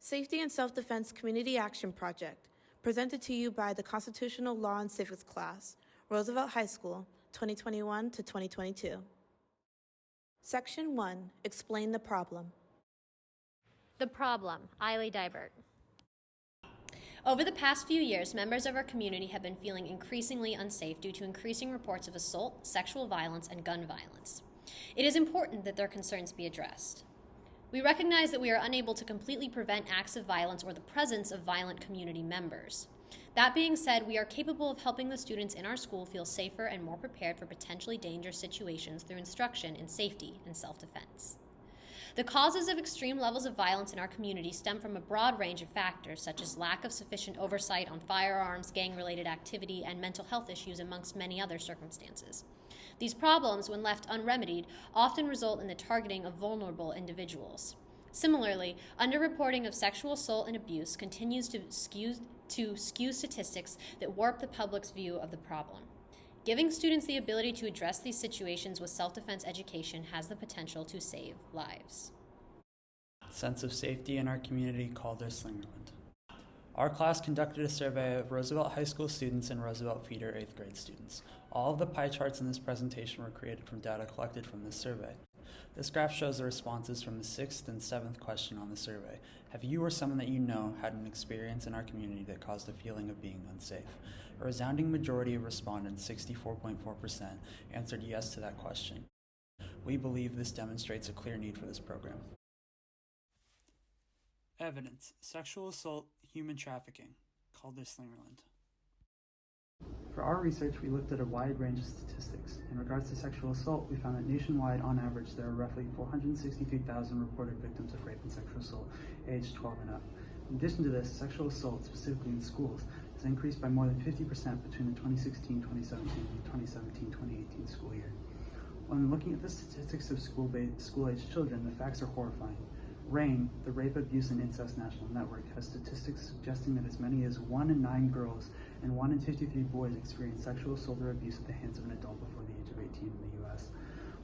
Safety and Self-Defense Community Action Project, presented to you by the Constitutional Law and Civics class, Roosevelt High School, 2021 to 2022. Section 1, Explain the Problem. The problem, Eiley Dybert. Over the past few years, members of our community have been feeling increasingly unsafe due to increasing reports of assault, sexual violence, and gun violence. It is important that their concerns be addressed. We recognize that we are unable to completely prevent acts of violence or the presence of violent community members. That being said, we are capable of helping the students in our school feel safer and more prepared for potentially dangerous situations through instruction in safety and self-defense. The causes of extreme levels of violence in our community stem from a broad range of factors, such as lack of sufficient oversight on firearms, gang-related activity, and mental health issues, amongst many other circumstances. These problems, when left unremedied, often result in the targeting of vulnerable individuals. Similarly, underreporting of sexual assault and abuse continues to skew statistics that warp the public's view of the problem. Giving students the ability to address these situations with self-defense education has the potential to save lives. Sense of safety in our community, Calder Slingerland. Our class conducted a survey of Roosevelt High School students and Roosevelt Feeder 8th grade students. All of the pie charts in this presentation were created from data collected from this survey. This graph shows the responses from the 6th and 7th question on the survey. Have you or someone that you know had an experience in our community that caused a feeling of being unsafe? A resounding majority of respondents, 64.4%, answered yes to that question. We believe this demonstrates a clear need for this program. Evidence: sexual assault, human trafficking, Calder Slingerland. For our research, we looked at a wide range of statistics. In regards to sexual assault, we found that nationwide, on average, there are roughly 463,000 reported victims of rape and sexual assault aged 12 and up. In addition to this, sexual assault, specifically in schools, has increased by more than 50% between the 2016-2017 and 2017-2018 school year. When looking at the statistics of school-aged children, the facts are horrifying. RAIN, the Rape, Abuse, and Incest National Network, has statistics suggesting that as many as 1 in 9 girls and 1 in 53 boys experience sexual assault or abuse at the hands of an adult before the age of 18 in the U.S.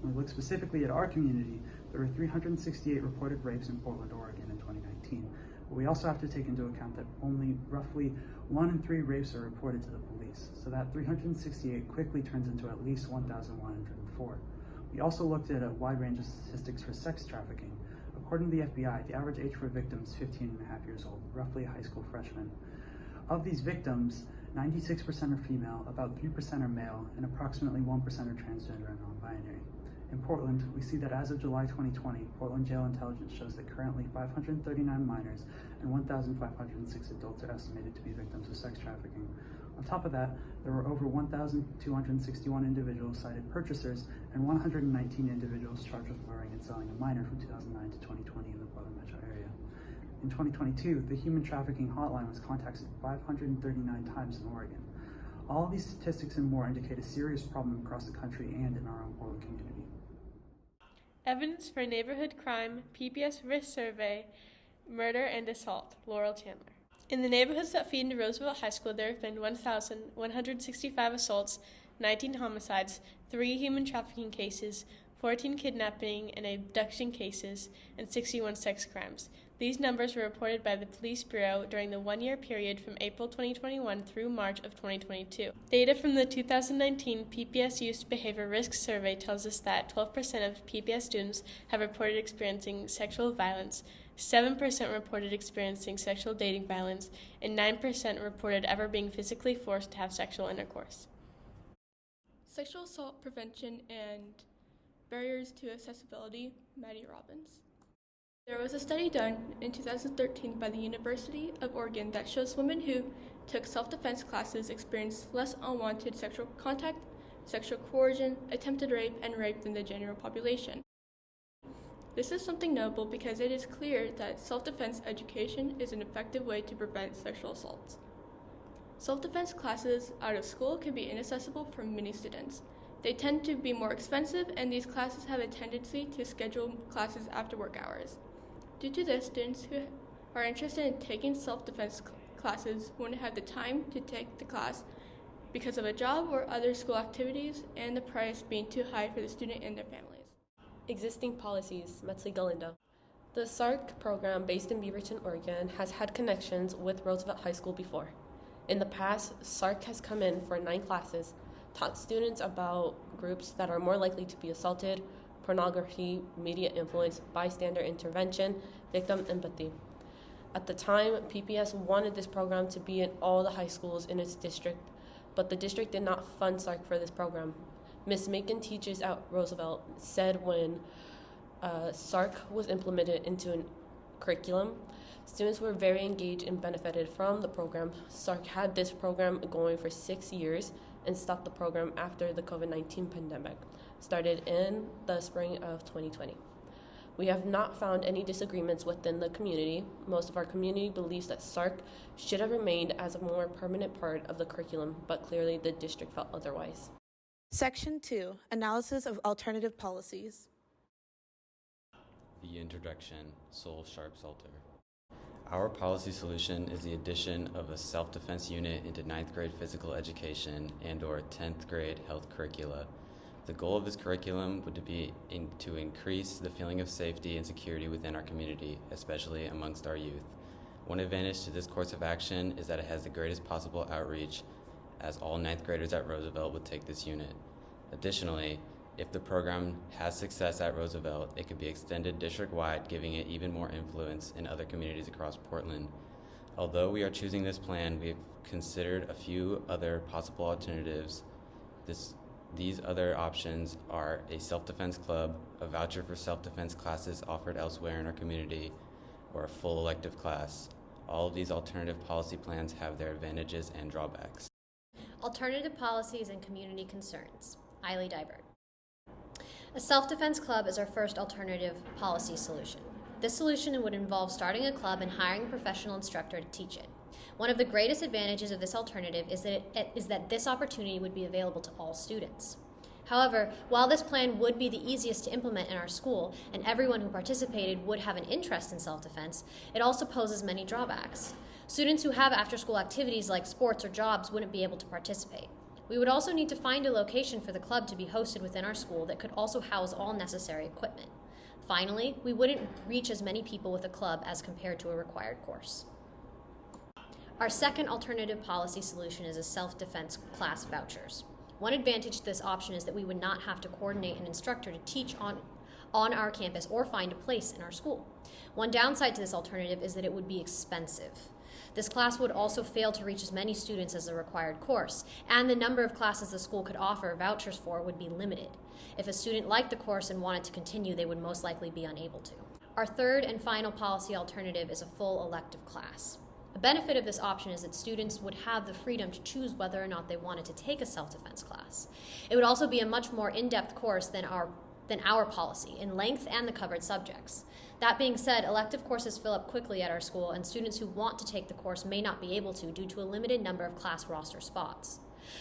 When we look specifically at our community, there were 368 reported rapes in Portland, Oregon in 2019. But we also have to take into account that only roughly 1 in 3 rapes are reported to the police, so that 368 quickly turns into at least 1,104. We also looked at a wide range of statistics for sex trafficking. According to the FBI, the average age for a victim is 15 and a half years old, roughly a high school freshman. Of these victims, 96% are female, about 3% are male, and approximately 1% are transgender and non-binary. In Portland, we see that as of July 2020, Portland Jail Intelligence shows that currently 539 minors and 1,506 adults are estimated to be victims of sex trafficking. On top of that, there were over 1,261 individuals cited purchasers and 119 individuals charged with luring and selling a minor from 2009 to 2020 in the Portland metro area. In 2022, the human trafficking hotline was contacted 539 times in Oregon. All of these statistics and more indicate a serious problem across the country and in our own Portland community. Evidence for neighborhood crime, PPS risk survey, murder and assault, Laurel Chandler. In the neighborhoods that feed into Roosevelt High School, there have been 1,165 assaults, 19 homicides, 3 human trafficking cases, 14 kidnapping and abduction cases, and 61 sex crimes. These numbers were reported by the Police Bureau during the one-year period from April 2021 through March of 2022. Data from the 2019 PPS Youth Behavior Risk Survey tells us that 12% of PPS students have reported experiencing sexual violence, 7% reported experiencing sexual dating violence, and 9% reported ever being physically forced to have sexual intercourse. Sexual assault prevention and barriers to accessibility, Maddie Robbins. There was a study done in 2013 by the University of Oregon that shows women who took self-defense classes experienced less unwanted sexual contact, sexual coercion, attempted rape, and rape than the general population. This is something notable because it is clear that self-defense education is an effective way to prevent sexual assaults. Self-defense classes out of school can be inaccessible for many students. They tend to be more expensive, and these classes have a tendency to schedule classes after work hours. Due to this, students who are interested in taking self-defense classes won't have the time to take the class because of a job or other school activities, and the price being too high for the student and their families. Existing policies, Metzli Galindo. The SARC program, based in Beaverton, Oregon, has had connections with Roosevelt High School before. In the past, SARC has come in for 9 classes, taught students about groups that are more likely to be assaulted, pornography, media influence, bystander intervention, victim empathy. At the time, PPS wanted this program to be in all the high schools in its district, but the district did not fund SARC for this program. Ms. Macon teaches at Roosevelt said when SARC was implemented into a curriculum, students were very engaged and benefited from the program. SARC had this program going for 6 years and stopped the program after the COVID-19 pandemic started in the spring of 2020. We have not found any disagreements within the community. Most of our community believes that SARC should have remained as a more permanent part of the curriculum, but clearly the district felt otherwise. Section 2, Analysis of Alternative Policies. The introduction, Soul Sharp Salter. Our policy solution is the addition of a self-defense unit into 9th grade physical education and/or 10th grade health curricula. The goal of this curriculum would be to increase the feeling of safety and security within our community, especially amongst our youth. One advantage to this course of action is that it has the greatest possible outreach, as all 9th graders at Roosevelt would take this unit. Additionally, if the program has success at Roosevelt, it could be extended district-wide, giving it even more influence in other communities across Portland. Although we are choosing this plan, we have considered a few other possible alternatives. These other options are a self-defense club, a voucher for self-defense classes offered elsewhere in our community, or a full elective class. All of these alternative policy plans have their advantages and drawbacks. Alternative policies and community concerns. Eiley Dybert. A self-defense club is our first alternative policy solution. This solution would involve starting a club and hiring a professional instructor to teach it. One of the greatest advantages of this alternative is that this opportunity would be available to all students. However, while this plan would be the easiest to implement in our school and everyone who participated would have an interest in self-defense, it also poses many drawbacks. Students who have after-school activities like sports or jobs wouldn't be able to participate. We would also need to find a location for the club to be hosted within our school that could also house all necessary equipment. Finally, we wouldn't reach as many people with a club as compared to a required course. Our second alternative policy solution is a self-defense class vouchers. One advantage to this option is that we would not have to coordinate an instructor to teach on our campus or find a place in our school. One downside to this alternative is that it would be expensive. This class would also fail to reach as many students as the required course, and the number of classes the school could offer vouchers for would be limited. If a student liked the course and wanted to continue, they would most likely be unable to. Our third and final policy alternative is a full elective class. A benefit of this option is that students would have the freedom to choose whether or not they wanted to take a self-defense class. It would also be a much more in-depth course than our policy in length and the covered subjects. That being said, elective courses fill up quickly at our school, and students who want to take the course may not be able to due to a limited number of class roster spots.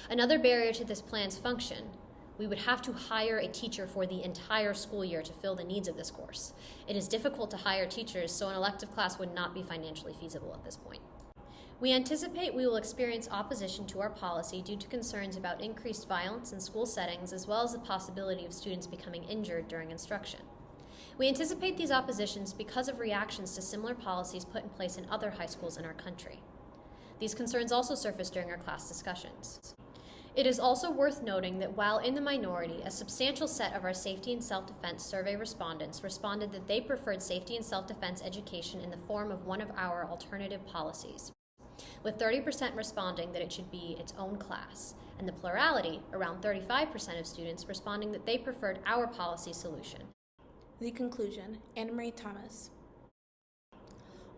Another barrier to this plan's function, we would have to hire a teacher for the entire school year to fill the needs of this course. It is difficult to hire teachers, so an elective class would not be financially feasible at this point. We anticipate we will experience opposition to our policy due to concerns about increased violence in school settings, as well as the possibility of students becoming injured during instruction. We anticipate these oppositions because of reactions to similar policies put in place in other high schools in our country. These concerns also surfaced during our class discussions. It is also worth noting that while in the minority, a substantial set of our safety and self-defense survey respondents responded that they preferred safety and self-defense education in the form of one of our alternative policies, with 30% responding that it should be its own class, and the plurality, around 35% of students, responding that they preferred our policy solution. The conclusion, Anna Marie Thomas.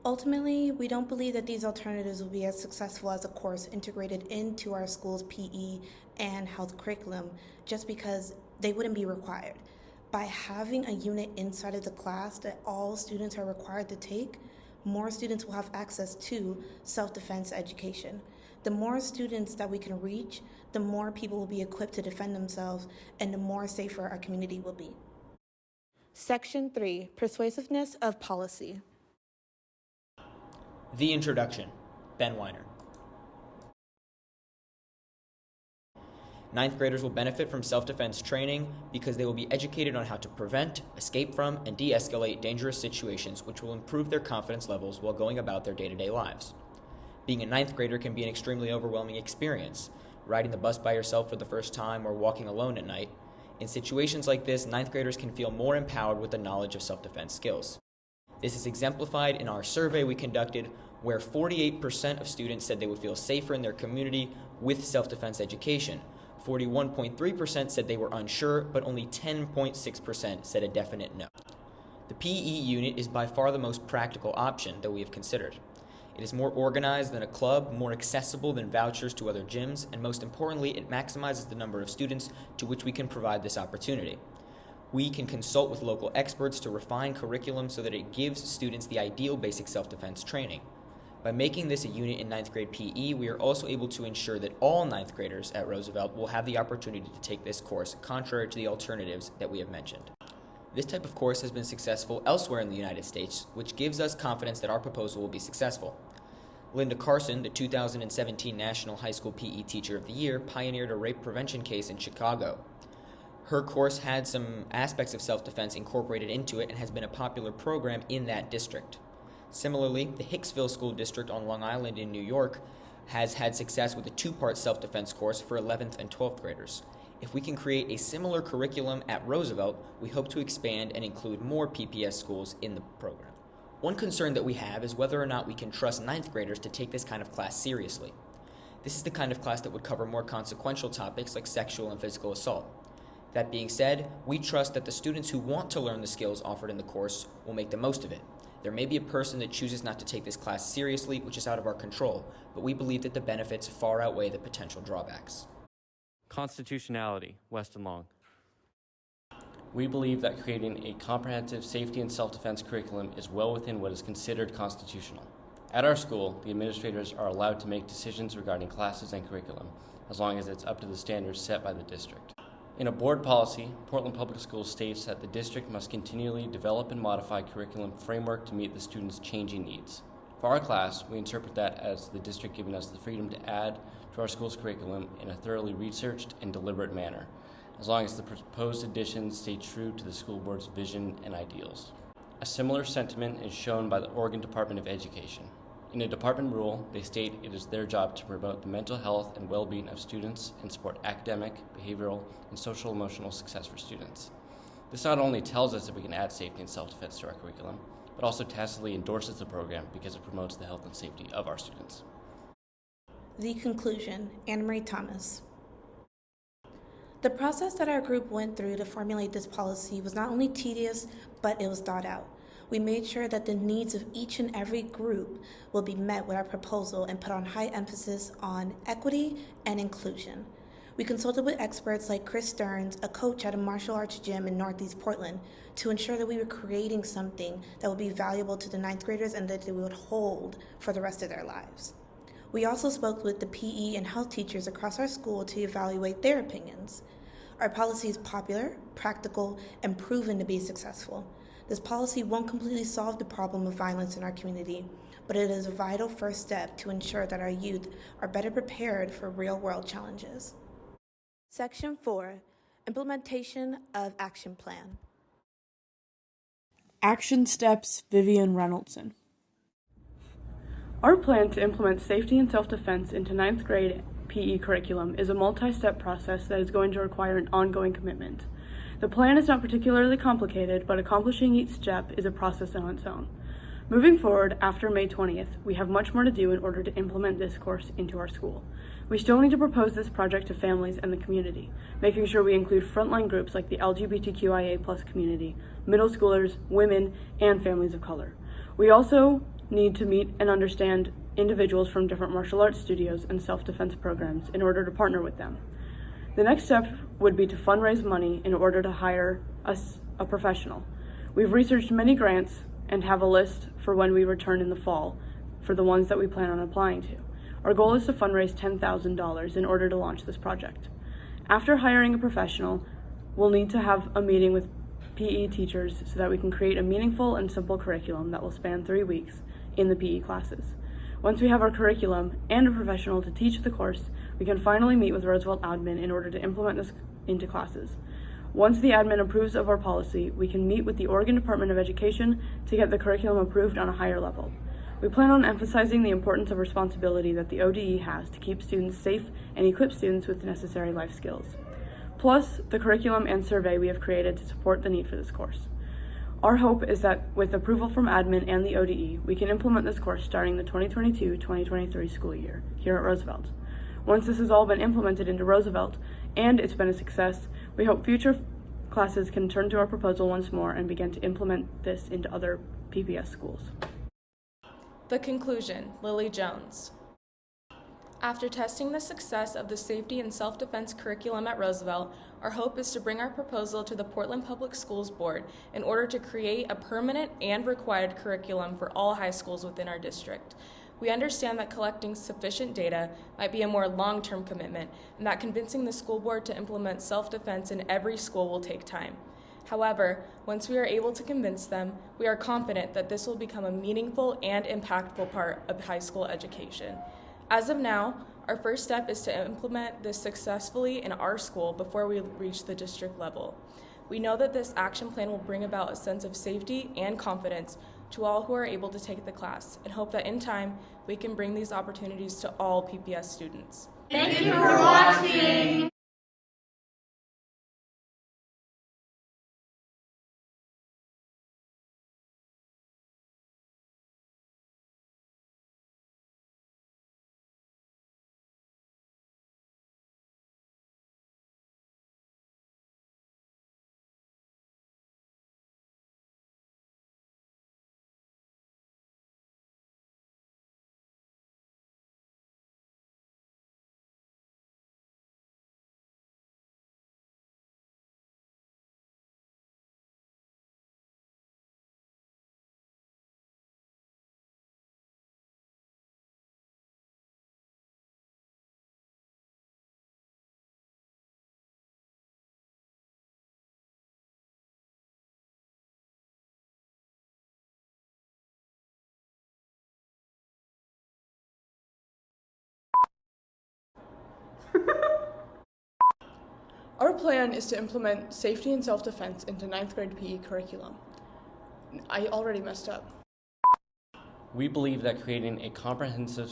Ultimately, we don't believe that these alternatives will be as successful as a course integrated into our school's PE and health curriculum just because they wouldn't be required. By having a unit inside of the class that all students are required to take, more students will have access to self-defense education. The more students that we can reach, the more people will be equipped to defend themselves, and the more safer our community will be. Section 3, Persuasiveness of Policy. The introduction, Ben Weiner. Ninth graders will benefit from self-defense training because they will be educated on how to prevent, escape from, and de-escalate dangerous situations, which will improve their confidence levels while going about their day-to-day lives. Being a ninth grader can be an extremely overwhelming experience, riding the bus by yourself for the first time or walking alone at night. In situations like this, ninth graders can feel more empowered with the knowledge of self-defense skills. This is exemplified in our survey we conducted, where 48% of students said they would feel safer in their community with self-defense education. 41.3% said they were unsure, but only 10.6% said a definite no. The PE unit is by far the most practical option that we have considered. It is more organized than a club, more accessible than vouchers to other gyms, and most importantly, it maximizes the number of students to which we can provide this opportunity. We can consult with local experts to refine curriculum so that it gives students the ideal basic self-defense training. By making this a unit in 9th grade PE, we are also able to ensure that all 9th graders at Roosevelt will have the opportunity to take this course, contrary to the alternatives that we have mentioned. This type of course has been successful elsewhere in the United States, which gives us confidence that our proposal will be successful. Linda Carson, the 2017 National High School PE Teacher of the Year, pioneered a rape prevention case in Chicago. Her course had some aspects of self-defense incorporated into it and has been a popular program in that district. Similarly, the Hicksville School District on Long Island in New York has had success with a two-part self-defense course for 11th and 12th graders. If we can create a similar curriculum at Roosevelt, we hope to expand and include more PPS schools in the program. One concern that we have is whether or not we can trust 9th graders to take this kind of class seriously. This is the kind of class that would cover more consequential topics like sexual and physical assault. That being said, we trust that the students who want to learn the skills offered in the course will make the most of it. There may be a person that chooses not to take this class seriously, which is out of our control, but we believe that the benefits far outweigh the potential drawbacks. Constitutionality, West and Long. We believe that creating a comprehensive safety and self-defense curriculum is well within what is considered constitutional. At our school, the administrators are allowed to make decisions regarding classes and curriculum, as long as it's up to the standards set by the district. In a board policy, Portland Public Schools states that the district must continually develop and modify curriculum framework to meet the students' changing needs. For our class, we interpret that as the district giving us the freedom to add to our school's curriculum in a thoroughly researched and deliberate manner, as long as the proposed additions stay true to the school board's vision and ideals. A similar sentiment is shown by the Oregon Department of Education. In a department rule, they state it is their job to promote the mental health and well-being of students and support academic, behavioral, and social-emotional success for students. This not only tells us that we can add safety and self-defense to our curriculum, but also tacitly endorses the program because it promotes the health and safety of our students. The conclusion, Anna Marie Thomas. The process that our group went through to formulate this policy was not only tedious, but it was thought out. We made sure that the needs of each and every group will be met with our proposal and put on high emphasis on equity and inclusion. We consulted with experts like Chris Stearns, a coach at a martial arts gym in Northeast Portland, to ensure that we were creating something that would be valuable to the 9th graders and that they would hold for the rest of their lives. We also spoke with the PE and health teachers across our school to evaluate their opinions. Our policy is popular, practical, and proven to be successful. This policy won't completely solve the problem of violence in our community, but it is a vital first step to ensure that our youth are better prepared for real-world challenges. Section 4, Implementation of Action Plan. Action Steps, Vivian Reynoldson. Our plan to implement safety and self-defense into 9th grade PE curriculum is a multi-step process that is going to require an ongoing commitment. The plan is not particularly complicated, but accomplishing each step is a process on its own. Moving forward, after May 20th, we have much more to do in order to implement this course into our school. We still need to propose this project to families and the community, making sure we include frontline groups like the LGBTQIA+ community, middle schoolers, women, and families of color. We also need to meet and understand individuals from different martial arts studios and self-defense programs in order to partner with them. The next step would be to fundraise money in order to hire a professional. We've researched many grants and have a list for when we return in the fall for the ones that we plan on applying to. Our goal is to fundraise $10,000 in order to launch this project. After hiring a professional, we'll need to have a meeting with PE teachers so that we can create a meaningful and simple curriculum that will span 3 weeks in the PE classes. Once we have our curriculum and a professional to teach the course, we can finally meet with Roosevelt admin in order to implement this into classes. Once the admin approves of our policy, we can meet with the Oregon Department of Education to get the curriculum approved on a higher level. We plan on emphasizing the importance of responsibility that the ODE has to keep students safe and equip students with necessary life skills. Plus, the curriculum and survey we have created to support the need for this course. Our hope is that with approval from admin and the ODE, we can implement this course starting the 2022-2023 school year here at Roosevelt. Once this has all been implemented into Roosevelt and it's been a success, we hope future classes can turn to our proposal once more and begin to implement this into other PPS schools. The conclusion, Lily Jones. After testing the success of the safety and self-defense curriculum at Roosevelt, our hope is to bring our proposal to the Portland Public Schools Board in order to create a permanent and required curriculum for all high schools within our district. We understand that collecting sufficient data might be a more long-term commitment, and that convincing the school board to implement self-defense in every school will take time. However, once we are able to convince them, we are confident that this will become a meaningful and impactful part of high school education. As of now, our first step is to implement this successfully in our school before we reach the district level. We know that this action plan will bring about a sense of safety and confidence to all who are able to take the class, and hope that in time we can bring these opportunities to all PPS students. Thank you for watching! Our plan is to implement safety and self-defense into 9th grade PE curriculum. I already messed up. We believe that creating a comprehensive